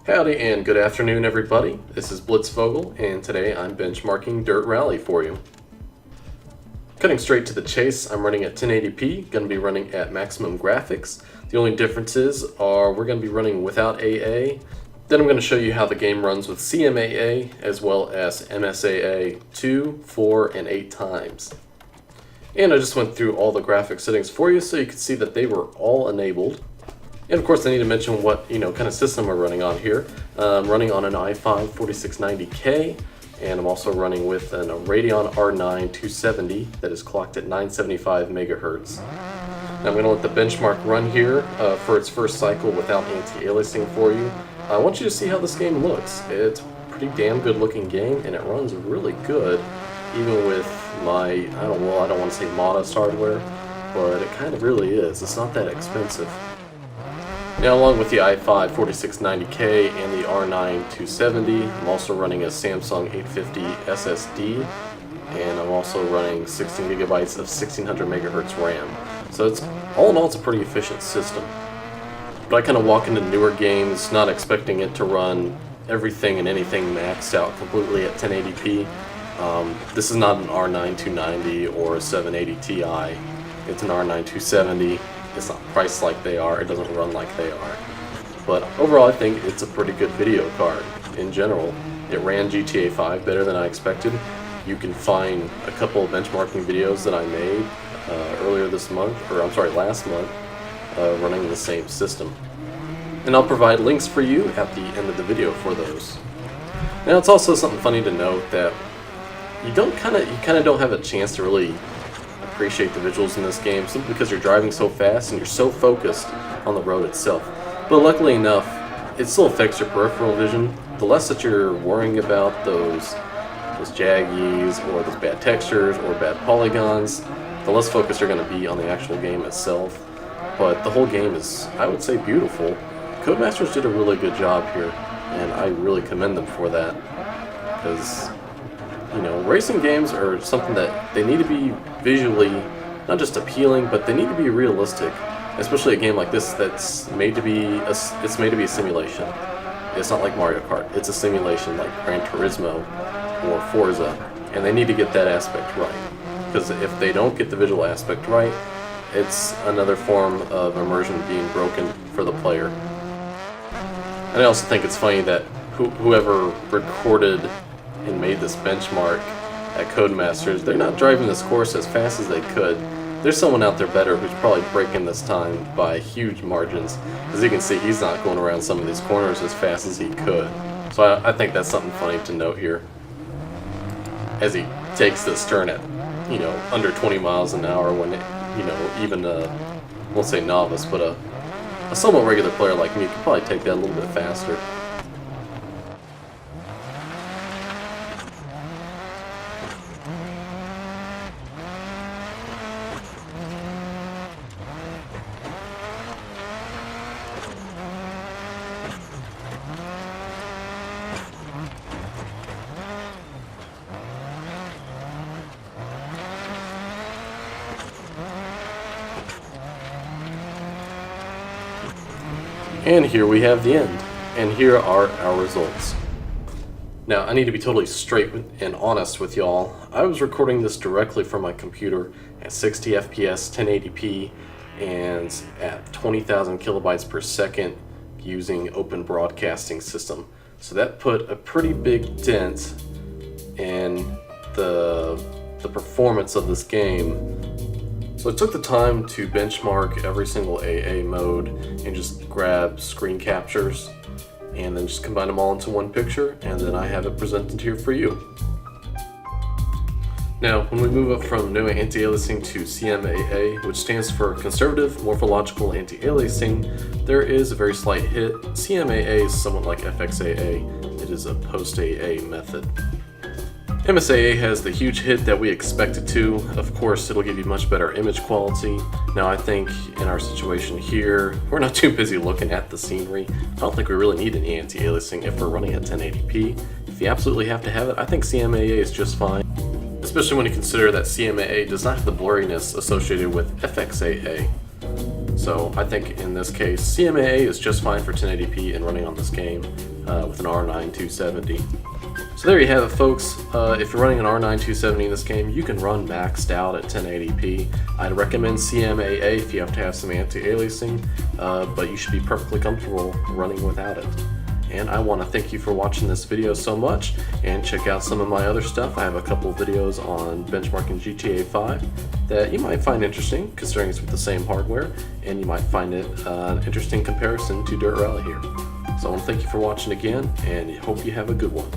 Howdy and good afternoon everybody, this is Blitzvogel and today I'm benchmarking Dirt Rally for you. Cutting straight to the chase, I'm running at 1080p, going to be running at maximum graphics. The only differences are we're going to be running without AA, then I'm going to show you how the game runs with CMAA as well as MSAA 2, 4, and 8 times. And I just went through all the graphic settings for you so you can see that they were all enabled. And of course I need to mention what kind of system we're running on here. I'm running on an i5-4690K and I'm also running with a Radeon R9 270 that is clocked at 975 megahertz. Now I'm going to let the benchmark run here for its first cycle without anti-aliasing for you. I want you to see how this game looks. It's a pretty damn good looking game and it runs really good even with my, I don't want to say modest hardware, but it kind of really is. It's not that expensive. Now along with the i5-4690K and the R9 270, I'm also running a Samsung 850 SSD, and I'm also running 16 gigabytes of 1600 megahertz RAM. So it's all in all, it's a pretty efficient system. But I kind of walk into newer games not expecting it to run everything and anything maxed out completely at 1080p. This is not an R9 290 or a 780 Ti. It's an R9 270. It's not priced like they are, it doesn't run like they are. But overall I think it's a pretty good video card. In general, it ran GTA 5 better than I expected. You can find a couple of benchmarking videos that I made earlier this month, last month, running the same system. And I'll provide links for you at the end of the video for those. Now it's also something funny to note that you kind of don't have a chance to really appreciate the visuals in this game simply because you're driving so fast and you're so focused on the road itself. But luckily enough, it still affects your peripheral vision. The less that you're worrying about those jaggies or those bad textures or bad polygons, the less focused you're going to be on the actual game itself. But the whole game is, I would say, beautiful. Codemasters did a really good job here, and I really commend them for that. Because racing games are something that they need to be visually not just appealing, but they need to be realistic. Especially a game like this that's made to be a simulation. It's not like Mario Kart. It's a simulation like Gran Turismo or Forza, and they need to get that aspect right. Because if they don't get the visual aspect right, it's another form of immersion being broken for the player. And I also think it's funny that whoever recorded and made this benchmark at Codemasters, they're not driving this course as fast as they could. There's someone out there better who's probably breaking this time by huge margins. As you can see, he's not going around some of these corners as fast as he could. So I think that's something funny to note here. As he takes this turn at, under 20 miles an hour when, even I won't say novice, but a somewhat regular player like me could probably take that a little bit faster. And here we have the end, and here are our results. Now, I need to be totally straight and honest with y'all. I was recording this directly from my computer at 60 FPS, 1080p, and at 20,000 kilobytes per second using Open Broadcasting System. So that put a pretty big dent in the performance of this game. So I took the time to benchmark every single AA mode and just grab screen captures and then just combine them all into one picture, and then I have it presented here for you. Now, when we move up from no anti-aliasing to CMAA, which stands for Conservative Morphological Anti-Aliasing, there is a very slight hit. CMAA is somewhat like FXAA. It is a post-AA method. MSAA has the huge hit that we expect it to. Of course, it'll give you much better image quality. Now, I think in our situation here, we're not too busy looking at the scenery. I don't think we really need any anti-aliasing if we're running at 1080p. If you absolutely have to have it, I think CMAA is just fine. Especially when you consider that CMAA does not have the blurriness associated with FXAA. So I think in this case, CMAA is just fine for 1080p and running on this game with an R9 270. So there you have it, folks. If you're running an R9 270 in this game, you can run maxed out at 1080p. I'd recommend CMAA if you have to have some anti-aliasing, but you should be perfectly comfortable running without it. And I want to thank you for watching this video so much, and check out some of my other stuff. I have a couple of videos on benchmarking GTA 5 that you might find interesting, considering it's with the same hardware, and you might find it an interesting comparison to Dirt Rally here. So I want to thank you for watching again, and hope you have a good one.